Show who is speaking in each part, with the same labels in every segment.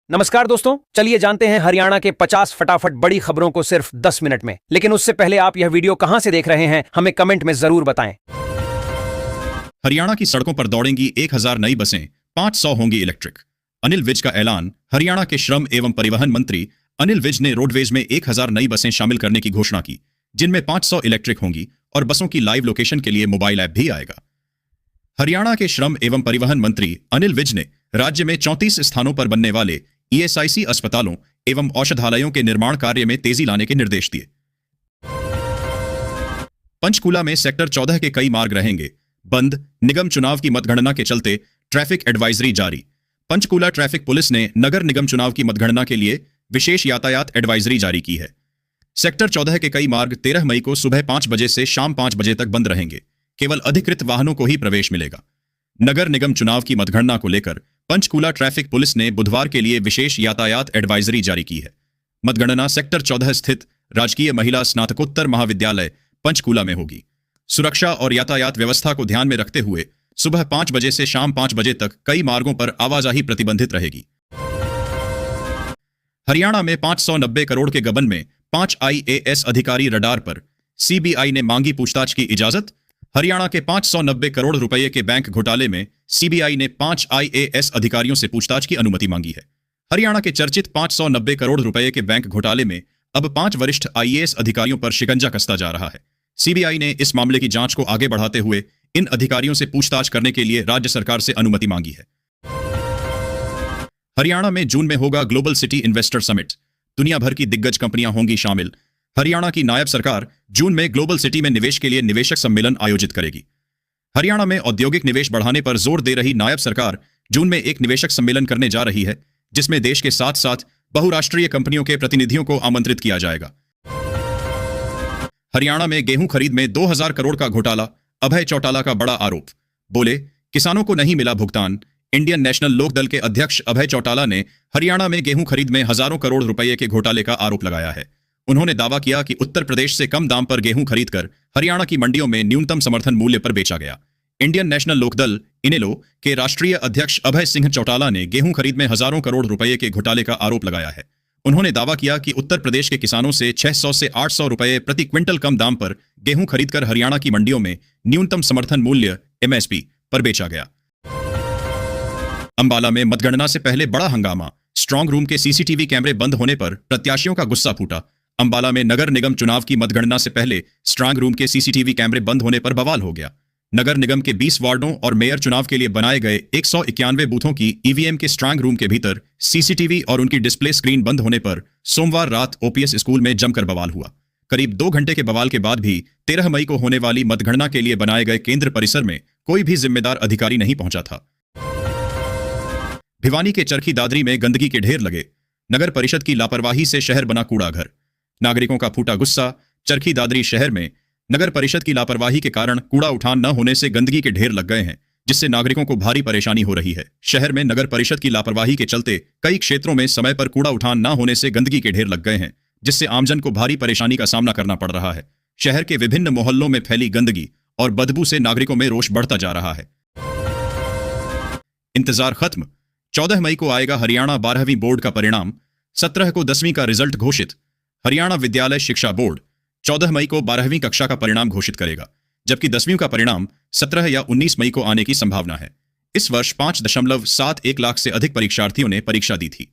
Speaker 1: नमस्कार दोस्तों, चलिए जानते हैं हरियाणा के 50 फटाफट बड़ी खबरों को सिर्फ 10 मिनट में। लेकिन उससे पहले आप यह वीडियो कहां से देख रहे हैं, हमें कमेंट में जरूर बताएं।
Speaker 2: हरियाणा की सड़कों पर दौड़ेंगी 1000 नई बसें, 500 होंगी इलेक्ट्रिक। अनिल विज का ऐलान। हरियाणा के श्रम एवं परिवहन मंत्री अनिल विज ने रोडवेज में 1000 नई बसें शामिल करने की घोषणा की, जिनमें 500 इलेक्ट्रिक होंगी और बसों की लाइव लोकेशन के लिए मोबाइल ऐप भी आएगा। हरियाणा के श्रम एवं परिवहन मंत्री अनिल विज ने राज्य में 34 स्थानों पर बनने वाले ईएसआईसी अस्पतालों एवं औषधालयों के निर्माण कार्य में तेजी लाने के निर्देश दिए। पंचकूला में सेक्टर 14 के कई मार्ग रहेंगे बंद। निगम चुनाव की मतगणना के चलते ट्रैफिक एडवाइजरी जारी। पंचकूला ट्रैफिक पुलिस ने नगर निगम चुनाव की मतगणना के लिए विशेष यातायात एडवाइजरी जारी की है। सेक्टर 14 के कई मार्ग 13 मई को सुबह 5 बजे से शाम 5 बजे तक बंद रहेंगे। केवल अधिकृत वाहनों को ही प्रवेश मिलेगा। नगर निगम चुनाव की मतगणना को लेकर पंचकूला ट्रैफिक पुलिस ने बुधवार के लिए विशेष यातायात एडवाइजरी जारी की है। मतगणना सेक्टर 14 स्थित राजकीय महिला स्नातकोत्तर महाविद्यालय पंचकूला में होगी। सुरक्षा और यातायात व्यवस्था को ध्यान में रखते हुए सुबह 5 बजे से शाम 5 बजे तक कई मार्गों पर आवाजाही प्रतिबंधित रहेगी। हरियाणा में 590 करोड़ के गबन में 5 आईएएस अधिकारी रडार पर, सीबीआई ने मांगी पूछताछ की इजाजत। हरियाणा के 590 करोड़ रुपए के बैंक घोटाले में सीबीआई ने 5 आईएएस अधिकारियों से पूछताछ की अनुमति मांगी है। हरियाणा के चर्चित 590 करोड़ रुपए के बैंक घोटाले में अब 5 वरिष्ठ आईएएस अधिकारियों पर शिकंजा कसता जा रहा है। सीबीआई ने इस मामले की जांच को आगे बढ़ाते हुए इन अधिकारियों से पूछताछ करने के लिए राज्य सरकार से अनुमति मांगी है। हरियाणा में जून में होगा ग्लोबल सिटी इन्वेस्टर समिट। दुनिया भर की दिग्गज कंपनियां होंगी शामिल। हरियाणा की नायब सरकार जून में ग्लोबल सिटी में निवेश के लिए निवेशक सम्मेलन आयोजित करेगी। हरियाणा में औद्योगिक निवेश बढ़ाने पर जोर दे रही नायब सरकार जून में एक निवेशक सम्मेलन करने जा रही है, जिसमें देश के साथ साथ बहुराष्ट्रीय कंपनियों के प्रतिनिधियों को आमंत्रित किया जाएगा। हरियाणा में गेहूं खरीद में 2000 करोड़ का घोटाला, अभय चौटाला का बड़ा आरोप। बोले, किसानों को नहीं मिला भुगतान। इंडियन नेशनल लोकदल के अध्यक्ष अभय चौटाला ने हरियाणा में गेहूं खरीद में हजारों करोड़ रुपए के घोटाले का आरोप लगाया है। उन्होंने दावा किया कि उत्तर प्रदेश से कम दाम पर गेहूं खरीदकर हरियाणा की मंडियों में न्यूनतम समर्थन मूल्य पर बेचा गया। इंडियन नेशनल लोकदल इनेलो के राष्ट्रीय अध्यक्ष अभय सिंह चौटाला ने गेहूं खरीद में हजारों करोड़ रुपए के घोटाले का आरोप लगाया है। उन्होंने दावा किया कि उत्तर प्रदेश के किसानों से 600 से 800 रुपए प्रति क्विंटल कम दाम पर गेहूं खरीदकर हरियाणा की मंडियों में न्यूनतम समर्थन मूल्य एमएसपी पर बेचा गया। अंबाला में मतगणना से पहले बड़ा हंगामा। स्ट्रांग रूम के सीसीटीवी कैमरे बंद होने पर प्रत्याशियों का गुस्सा फूटा। अंबाला में नगर निगम चुनाव की मतगणना से पहले स्ट्रांग रूम के सीसीटीवी कैमरे बंद होने पर बवाल हो गया। नगर निगम के 20 वार्डों और मेयर चुनाव के लिए बनाए गए 191 बूथों की ईवीएम के स्ट्रांग रूम के भीतर सीसीटीवी और उनकी डिस्प्ले स्क्रीन बंद होने पर सोमवार रात ओपीएस स्कूल में जमकर बवाल हुआ। करीब 2 घंटे के बवाल के बाद भी 13 मई को होने वाली मतगणना के लिए बनाए गए केंद्र परिसर में कोई भी जिम्मेदार अधिकारी नहीं पहुंचा था। भिवानी के चरखी दादरी में गंदगी के ढेर लगे। नगर परिषद की लापरवाही से शहर बना कूड़ा घर। नागरिकों का फूटा गुस्सा। चरखी दादरी शहर में नगर परिषद की लापरवाही के कारण कूड़ा उठान न होने से गंदगी के ढेर लग गए हैं, जिससे नागरिकों को भारी परेशानी हो रही है। शहर में नगर परिषद की लापरवाही के चलते कई क्षेत्रों में समय पर कूड़ा उठान न होने से गंदगी के ढेर लग गए हैं, जिससे आमजन को भारी परेशानी का सामना करना पड़ रहा है। शहर के विभिन्न मोहल्लों में फैली गंदगी और बदबू से नागरिकों में रोष बढ़ता जा रहा है। इंतजार खत्म। 14 मई को आएगा हरियाणा 12वीं बोर्ड का परिणाम। 17 को 10वीं का रिजल्ट घोषित। हरियाणा विद्यालय शिक्षा बोर्ड 14 मई को 12वीं कक्षा का परिणाम घोषित करेगा, जबकि 10वीं का परिणाम 17 या 19 मई को आने की संभावना है। इस वर्ष 5.71 लाख से अधिक परीक्षार्थियों ने परीक्षा दी थी।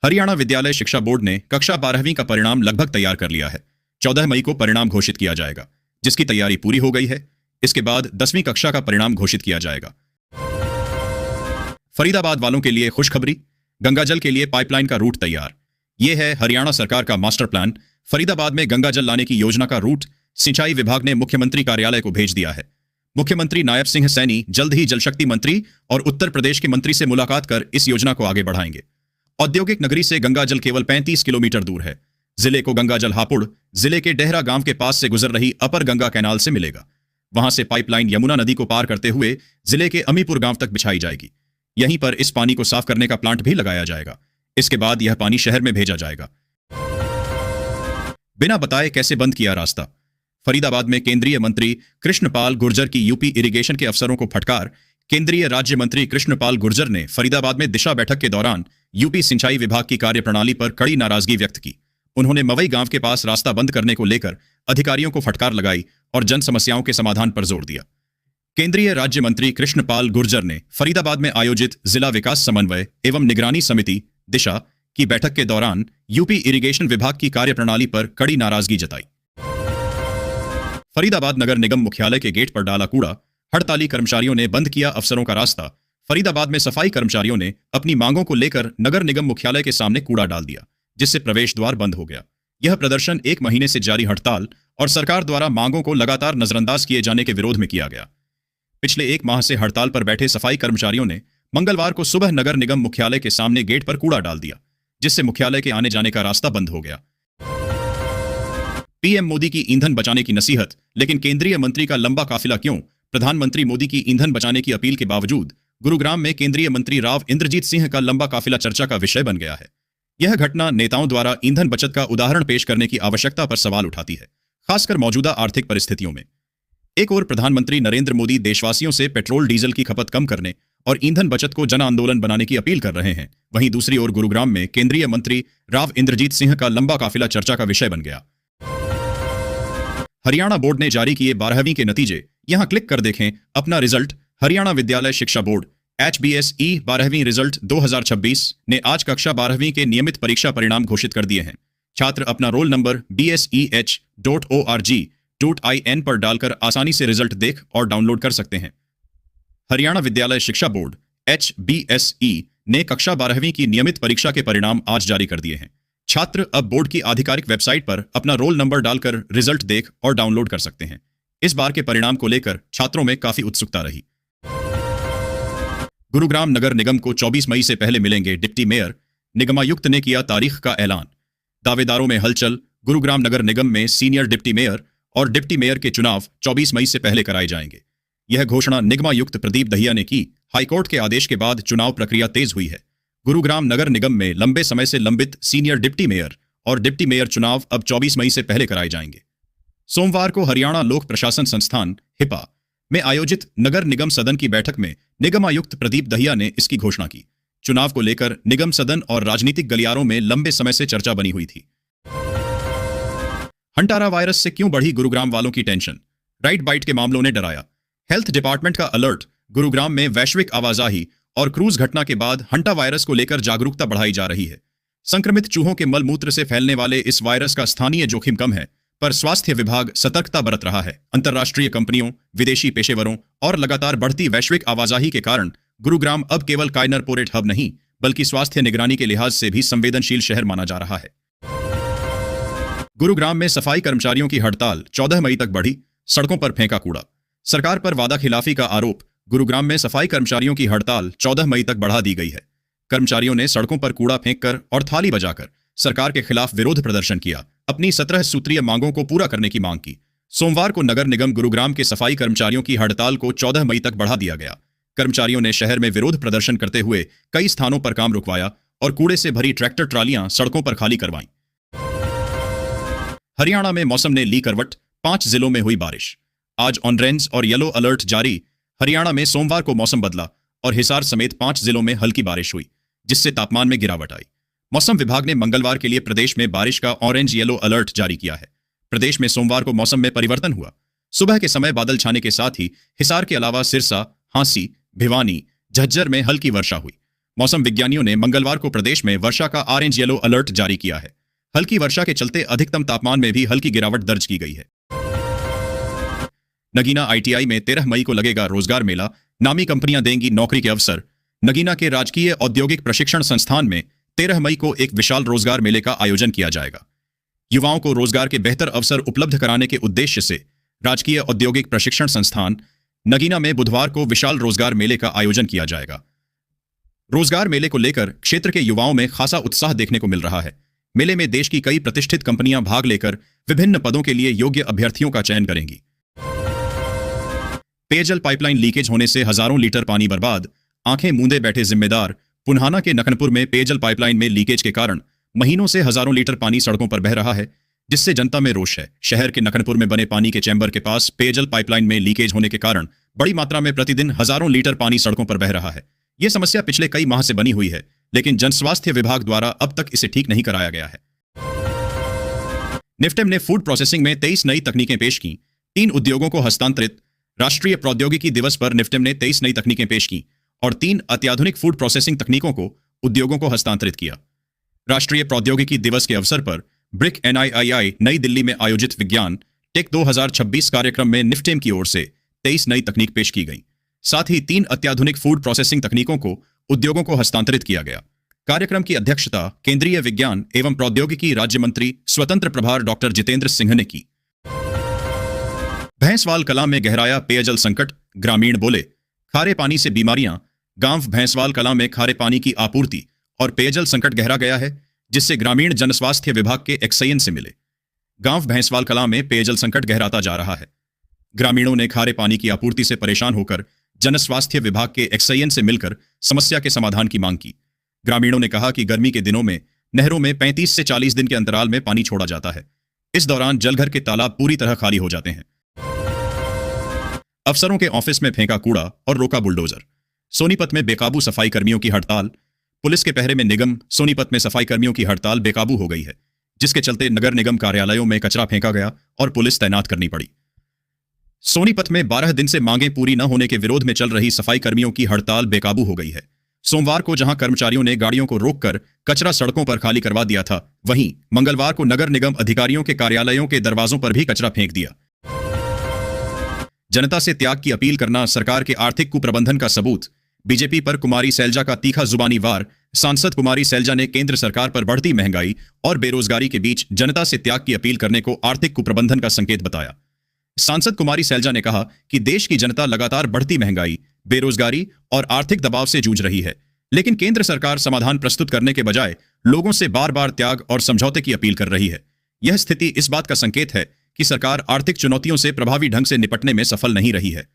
Speaker 2: हरियाणा विद्यालय शिक्षा बोर्ड ने कक्षा 12वीं का परिणाम लगभग तैयार कर लिया है। 14 मई को परिणाम घोषित किया जाएगा, जिसकी तैयारी पूरी हो गई है। इसके बाद 10वीं कक्षा का परिणाम घोषित किया जाएगा। फरीदाबाद वालों के लिए खुशखबरी। गंगाजल के लिए पाइपलाइन का रूट तैयार। यह है हरियाणा सरकार का मास्टर प्लान। फरीदाबाद में गंगाजल लाने की योजना का रूट सिंचाई विभाग ने मुख्यमंत्री कार्यालय को भेज दिया है। मुख्यमंत्री नायब सिंह सैनी जल्द ही जलशक्ति मंत्री और उत्तर प्रदेश के मंत्री से मुलाकात कर इस योजना को आगे बढ़ाएंगे। औद्योगिक नगरी से गंगाजल केवल 35 किलोमीटर दूर है। जिले को गंगाजल हापुड़ जिले के डेहरा गांव के पास से गुजर रही अपर गंगा कैनाल से मिलेगा। वहां से पाइपलाइन यमुना नदी को पार करते हुए जिले के अमीपुर गांव तक बिछाई जाएगी। यहीं पर इस पानी को साफ करने का प्लांट भी लगाया जाएगा। इसके बाद यह पानी शहर में भेजा जाएगा। बिना बताए कैसे बंद किया रास्ता। फरीदाबाद में केंद्रीय मंत्री कृष्णपाल गुर्जर की यूपी इरिगेशन के अफसरों को फटकार। केंद्रीय राज्य मंत्री कृष्णपाल गुर्जर ने फरीदाबाद में दिशा बैठक के दौरान यूपी सिंचाई विभाग की कार्यप्रणाली पर कड़ी नाराजगी व्यक्त की। उन्होंने मवई गांव के पास रास्ता बंद करने को लेकर अधिकारियों को फटकार लगाई और जन समस्याओं के समाधान पर जोर दिया। केंद्रीय राज्य मंत्री कृष्णपाल गुर्जर ने फरीदाबाद में आयोजित जिला विकास समन्वय एवं निगरानी समिति दिशा की बैठक के दौरान यूपी इरिगेशन विभाग की कार्यप्रणाली पर कड़ी नाराजगी जताई। फरीदाबाद नगर निगम मुख्यालय के गेट पर डाला कूड़ा, हड़ताली कर्मचारियों ने बंद किया अफसरों का रास्ता। फरीदाबाद में सफाई कर्मचारियों ने अपनी मांगों को लेकर नगर निगम मुख्यालय के सामने कूड़ा डाल दिया, जिससे प्रवेश द्वार बंद हो गया। यह प्रदर्शन 1 महीने से जारी हड़ताल और सरकार द्वारा मांगों को लगातार नजरअंदाज किए जाने के विरोध में किया गया। पिछले 1 माह से हड़ताल पर बैठे सफाई कर्मचारियों ने मंगलवार को सुबह नगर निगम मुख्यालय के सामने गेट पर कूड़ा डाल दिया, जिससे मुख्यालय के आने जाने का रास्ता बंद हो गया। पीएम मोदी की ईंधन बचाने की नसीहत, लेकिन केंद्रीय मंत्री का लंबा काफिला क्यों? प्रधानमंत्री मोदी की ईंधन बचाने की अपील के बावजूद गुरुग्राम में केंद्रीय मंत्री राव इंद्रजीत सिंह का लंबा काफिला चर्चा का विषय बन गया है। यह घटना नेताओं द्वारा ईंधन बचत का उदाहरण पेश करने की आवश्यकता पर सवाल उठाती है, खासकर मौजूदा आर्थिक परिस्थितियों में। एक ओर प्रधानमंत्री नरेंद्र मोदी देशवासियों से पेट्रोल डीजल की खपत कम करने और ईंधन बचत को जन आंदोलन बनाने की अपील कर रहे हैं, वहीं दूसरी ओर गुरुग्राम में केंद्रीय मंत्री राव इंद्रजीत सिंह का लंबा काफिला चर्चा का विषय बन गया। हरियाणा बोर्ड ने जारी किए 12वीं के नतीजे, यहां क्लिक कर देखें अपना रिजल्ट। हरियाणा विद्यालय शिक्षा बोर्ड HBSE 12वीं रिजल्ट 2026 ने आज कक्षा 12वीं के नियमित परीक्षा परिणाम घोषित कर दिए हैं। छात्र अपना रोल नंबर BSEH.org.in पर डालकर आसानी से रिजल्ट देख और डाउनलोड कर सकते हैं। हरियाणा विद्यालय शिक्षा बोर्ड HBSE ने कक्षा 12वीं की नियमित परीक्षा के परिणाम आज जारी कर दिए हैं। छात्र अब बोर्ड की आधिकारिक वेबसाइट पर अपना रोल नंबर डालकर रिजल्ट देख और डाउनलोड कर सकते हैं। इस बार के परिणाम को लेकर छात्रों में काफी उत्सुकता रही। गुरुग्राम नगर निगम को 24 मई से पहले मिलेंगे डिप्टी मेयर, निगमायुक्त ने किया तारीख का ऐलान। दावेदारों में हलचल। गुरुग्राम नगर निगम में सीनियर डिप्टी मेयर और डिप्टी मेयर के चुनाव 24 मई से पहले कराए जाएंगे। यह घोषणा निगमायुक्त प्रदीप दहिया ने की। हाईकोर्ट के आदेश के बाद चुनाव प्रक्रिया तेज हुई है। गुरुग्राम नगर निगम में लंबे समय से लंबित सीनियर डिप्टी मेयर और डिप्टी मेयर चुनाव अब 24 मई से पहले कराए जाएंगे। सोमवार को हरियाणा लोक प्रशासन संस्थान हिपा में आयोजित नगर निगम सदन की बैठक में निगमायुक्त प्रदीप दहिया ने इसकी घोषणा की। चुनाव को लेकर निगम सदन और राजनीतिक गलियारों में लंबे समय से चर्चा बनी हुई थी। हंटारा वायरस से क्यों बढ़ी गुरुग्राम वालों की टेंशन? राइट बाइट के मामलों ने डराया। हेल्थ डिपार्टमेंट का अलर्ट। गुरुग्राम में वैश्विक आवाजाही और क्रूज घटना के बाद हंटा वायरस को लेकर जागरूकता बढ़ाई जा रही है। संक्रमित चूहों के मल मूत्र से फैलने वाले इस वायरस का स्थानीय जोखिम कम है, पर स्वास्थ्य विभाग सतर्कता बरत रहा है। अंतर्राष्ट्रीय कंपनियों, विदेशी पेशेवरों और लगातार बढ़ती वैश्विक आवाजाही के कारण गुरुग्राम अब केवल काइनर पोरेट हब नहीं, बल्कि स्वास्थ्य निगरानी के लिहाज से भी संवेदनशील शहर माना जा रहा है। गुरुग्राम में सफाई कर्मचारियों की हड़ताल 14 मई तक बढ़ी। सड़कों पर फेंका कूड़ा। सरकार पर वादा खिलाफी का आरोप। गुरुग्राम में सफाई कर्मचारियों की हड़ताल 14 मई तक बढ़ा दी गई है। कर्मचारियों ने सड़कों पर कूड़ा फेंककर और थाली बजाकर सरकार के खिलाफ विरोध प्रदर्शन किया, अपनी 17 सूत्रीय मांगों को पूरा करने की मांग की। सोमवार को नगर निगम गुरुग्राम के सफाई कर्मचारियों की हड़ताल को 14 मई तक बढ़ा दिया गया। कर्मचारियों ने शहर में विरोध प्रदर्शन करते हुए कई स्थानों पर काम रुकवाया और कूड़े से भरी ट्रैक्टर ट्रालियां सड़कों पर खाली करवाईं। हरियाणा में मौसम ने ली करवट। 5 जिलों में हुई बारिश। आज ऑरेंज और येलो अलर्ट जारी। हरियाणा में सोमवार को मौसम बदला और हिसार समेत 5 जिलों में हल्की बारिश हुई, जिससे तापमान में गिरावट आई। मौसम विभाग ने मंगलवार के लिए प्रदेश में बारिश का ऑरेंज येलो अलर्ट जारी किया है। प्रदेश में सोमवार को मौसम में परिवर्तन हुआ। सुबह के समय बादल छाने के साथ ही हिसार के अलावा सिरसा, हांसी, भिवानी, झज्जर में हल्की वर्षा हुई। मौसम विज्ञानियों ने मंगलवार को प्रदेश में वर्षा का ऑरेंज येलो अलर्ट जारी किया है। हल्की वर्षा के चलते अधिकतम तापमान में भी हल्की गिरावट दर्ज की गई है। नगीना ITI में 13 मई को लगेगा रोजगार मेला। नामी कंपनियां देंगी नौकरी के अवसर। नगीना के राजकीय औद्योगिक प्रशिक्षण संस्थान में 13 मई को एक विशाल रोजगार मेले का आयोजन किया जाएगा। युवाओं को रोजगार के बेहतर अवसर उपलब्ध कराने के उद्देश्य से राजकीय औद्योगिक प्रशिक्षण संस्थान नगीना में बुधवार को विशाल रोजगार मेले का आयोजन किया जाएगा। रोजगार मेले को लेकर क्षेत्र के युवाओं में खासा उत्साह देखने को मिल रहा है। मेले में देश की कई प्रतिष्ठित कंपनियां भाग लेकर विभिन्न पदों के लिए योग्य अभ्यर्थियों का चयन करेंगी। पेयजल पाइपलाइन लीकेज होने से हजारों लीटर पानी बर्बाद। आंखें मूंदे बैठे जिम्मेदार। पुन्हाना के नखनपुर में पेयजल पाइपलाइन में लीकेज के कारण महीनों से हजारों लीटर पानी सड़कों पर बह रहा है, जिससे जनता में रोष है। शहर के नखनपुर में बने पानी के चैम्बर के पास पेयजल पाइपलाइन में लीकेज होने के कारण बड़ी मात्रा में प्रतिदिन हजारों लीटर पानी सड़कों पर बह रहा है। यह समस्या पिछले कई माह से बनी हुई है, लेकिन जनस्वास्थ्य विभाग द्वारा अब तक इसे ठीक नहीं कराया गया है। निफ्टेम ने फूड प्रोसेसिंग में 23 नई तकनीकें पेश की, 3 उद्योगों को हस्तांतरित। राष्ट्रीय प्रौद्योगिकी दिवस पर निफ्टेम ने 23 नई तकनीकें पेश की और 3 अत्याधुनिक फूड प्रोसेसिंग तकनीकों को उद्योगों को हस्तांतरित किया। राष्ट्रीय प्रौद्योगिकी दिवस के अवसर पर ब्रिक NIII नई दिल्ली में आयोजित विज्ञान टेक 2026 कार्यक्रम में निफ्टेम की ओर से 23 नई तकनीक पेश की गई। साथ ही 3 अत्याधुनिक फूड प्रोसेसिंग तकनीकों को उद्योगों को हस्तांतरित किया गया। कार्यक्रम की अध्यक्षता केंद्रीय विज्ञान एवं प्रौद्योगिकी राज्य मंत्री स्वतंत्र प्रभार डॉक्टर जितेंद्र सिंह ने की। भैंसवाल कलां में गहराया पेयजल संकट, ग्रामीण बोले खारे पानी से बीमारियां। गांव भैंसवाल कलां में खारे पानी की आपूर्ति और पेयजल संकट गहरा गया है, जिससे ग्रामीण जनस्वास्थ्य विभाग के एक्सईएन से मिले। गांव भैंसवाल कलां में पेयजल संकट गहराता जा रहा है। ग्रामीणों ने खारे पानी की आपूर्ति से परेशान होकर जनस्वास्थ्य विभाग के एक्सईएन से मिलकर समस्या के समाधान की मांग की। ग्रामीणों ने कहा कि गर्मी के दिनों में नहरों में 35 से 40 दिन के अंतराल में पानी छोड़ा जाता है। इस दौरान जलघर के तालाब पूरी तरह खाली हो जाते हैं। अफसरों के ऑफिस में फेंका कूड़ा और रोका बुलडोजर। सोनीपत में बेकाबू सफाई कर्मियों की हड़ताल। पुलिस के पहरे में निगम सोनीपत में सफाई कर्मियों की हड़ताल बेकाबू हो गई है, जिसके चलते नगर निगम कार्यालयों में कचरा फेंका गया और पुलिस तैनात करनी पड़ी। सोनीपत में 12 दिन से मांगें पूरी न होने के विरोध में चल रही सफाई कर्मियों की हड़ताल बेकाबू हो गई है। सोमवार को जहां कर्मचारियों ने गाड़ियों को रोककर कचरा सड़कों पर खाली करवा दिया था, वहीं मंगलवार को नगर निगम अधिकारियों के कार्यालयों के दरवाजों पर भी कचरा फेंक दिया। जनता से त्याग की अपील करना सरकार के आर्थिक कुप्रबंधन का सबूत। बीजेपी पर कुमारी सैलजा का तीखा जुबानी वार। सांसद कुमारी सैलजा ने केंद्र सरकार पर बढ़ती महंगाई और बेरोजगारी के बीच जनता से त्याग की अपील करने को आर्थिक कुप्रबंधन का संकेत बताया। सांसद कुमारी सैलजा ने कहा कि देश की जनता लगातार बढ़ती महंगाई, बेरोजगारी और आर्थिक दबाव से जूझ रही है, लेकिन केंद्र सरकार समाधान प्रस्तुत करने के बजाय लोगों से बार बार त्याग और समझौते की अपील कर रही है। यह स्थिति इस बात का संकेत है कि सरकार आर्थिक चुनौतियों से प्रभावी ढंग से निपटने में सफल नहीं रही है।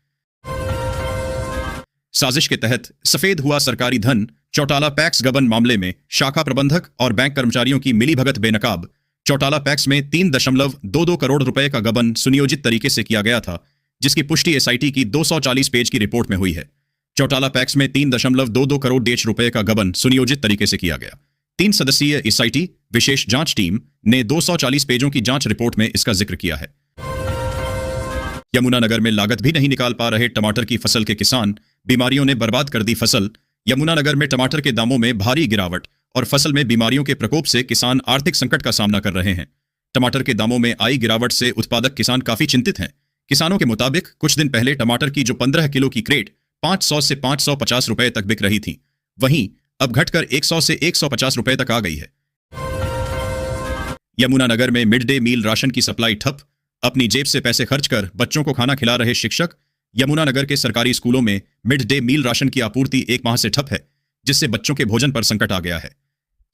Speaker 2: साजिश के तहत सफेद हुआ सरकारी धन। चौटाला पैक्स गबन मामले में शाखा प्रबंधक और बैंक कर्मचारियों की मिलीभगत बेनकाब। चौटाला पैक्स में 3.22 करोड़ रुपए का गबन सुनियोजित तरीके से किया गया था, जिसकी पुष्टि एसआईटी की 240 पेज की रिपोर्ट में हुई है। चौटाला पैक्स में 3.22 करोड़ डेढ़ रुपए का गबन सुनियोजित तरीके से किया गया। 3 सदस्यीय एसआईटी विशेष जांच टीम ने 240 पेजों की जांच रिपोर्ट में इसका जिक्र किया है। यमुनानगर में लागत भी नहीं निकाल पा रहे टमाटर की फसल के किसान। बीमारियों ने बर्बाद कर दी फसल। यमुनानगर में टमाटर के दामों में भारी गिरावट और फसल में बीमारियों के प्रकोप से किसान आर्थिक संकट का सामना कर रहे हैं। टमाटर के दामों में आई गिरावट से उत्पादक किसान काफी चिंतित हैं। किसानों के मुताबिक कुछ दिन पहले टमाटर की जो 15 किलो की क्रेट 500 से 550 रुपए तक बिक रही थी, वहीं अब घटकर 100 से 150 रुपए तक आ गई है। यमुनानगर में मिड डे मील राशन की सप्लाई ठप। अपनी जेब से पैसे खर्च कर बच्चों को खाना खिला रहे शिक्षक। यमुनानगर के सरकारी स्कूलों में मिड डे मील राशन की आपूर्ति 1 माह से ठप है, जिससे बच्चों के भोजन पर संकट आ गया है।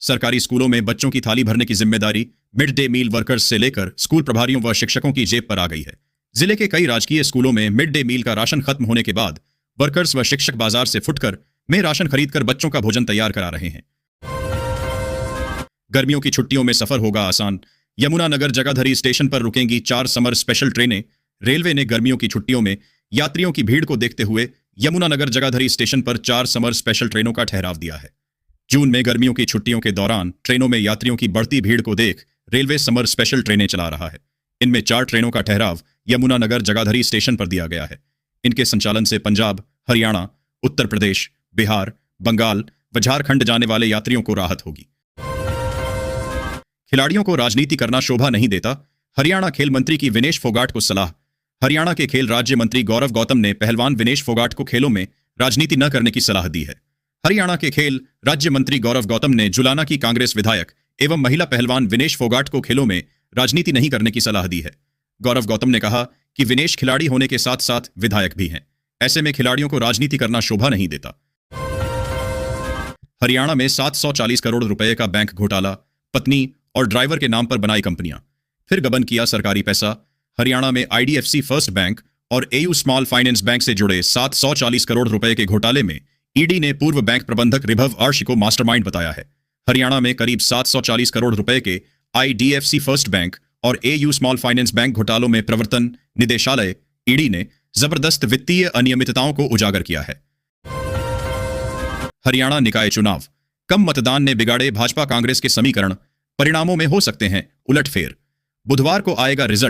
Speaker 2: सरकारी स्कूलों में बच्चों की थाली भरने की जिम्मेदारी मिड डे मील वर्कर्स से लेकर स्कूल प्रभारियों व शिक्षकों की जेब पर आ गई है। जिले के कई राजकीय स्कूलों में मिड डे मील का राशन खत्म होने के बाद वर्कर्स व शिक्षक बाजार से फुटकर में राशन खरीदकर बच्चों का भोजन तैयार करा रहे हैं। गर्मियों की छुट्टियों में सफर होगा आसान। यमुनानगर जगाधरी स्टेशन पर रुकेंगी 4 समर स्पेशल ट्रेनें। रेलवे ने गर्मियों की छुट्टियों में यात्रियों की भीड़ को देखते हुए यमुनानगर जगाधरी स्टेशन पर 4 समर स्पेशल ट्रेनों का ठहराव दिया है। जून में गर्मियों की छुट्टियों के दौरान ट्रेनों में यात्रियों की बढ़ती भीड़ को देख रेलवे समर स्पेशल ट्रेनें चला रहा है। इनमें 4 ट्रेनों का ठहराव यमुनानगर जगाधरी स्टेशन पर दिया गया है। इनके संचालन से पंजाब, हरियाणा, उत्तर प्रदेश, बिहार, बंगाल व झारखंड जाने वाले यात्रियों को राहत होगी। खिलाड़ियों को राजनीति करना शोभा नहीं देता। हरियाणा खेल मंत्री की विनेश फोगाट को सलाह। हरियाणा के खेल राज्य मंत्री गौरव गौतम ने पहलवान विनेश फोगाट को खेलों में राजनीति न करने की सलाह दी है। हरियाणा के खेल राज्य मंत्री गौरव गौतम ने जुलाना की कांग्रेस विधायक एवं महिला पहलवान विनेश फोगाट को खेलों में राजनीति नहीं करने की सलाह दी है। गौरव गौतम ने कहा कि विनेश खिलाड़ी होने के साथ साथ विधायक भी हैं। ऐसे में खिलाड़ियों को राजनीति करना शोभा नहीं देता। हरियाणा में 740 करोड़ रुपए का बैंक घोटाला। पत्नी और ड्राइवर के नाम पर बनाई कंपनियां, फिर गबन किया सरकारी पैसा। हरियाणा में आईडीएफसी फर्स्ट बैंक और एयू स्मॉल फाइनेंस बैंक से जुड़े 740 करोड़ रुपए के घोटाले में ईडी ने पूर्व बैंक प्रबंधक रिभव आर्शी को मास्टरमाइंड बताया है। हरियाणा में करीब 740 करोड़ रुपए के आईडीएफसी फर्स्ट बैंक और एयू स्मॉल फाइनेंस बैंक घोटालों में प्रवर्तन निदेशालय ईडी ने जबरदस्त वित्तीय अनियमितताओं को उजागर किया है। हरियाणा निकाय चुनाव, कम मतदान ने बिगाड़े भाजपा कांग्रेस के समीकरण, परिणामों में हो सकते हैं उलटफेर। बुधवार को आएगा रिजल्ट।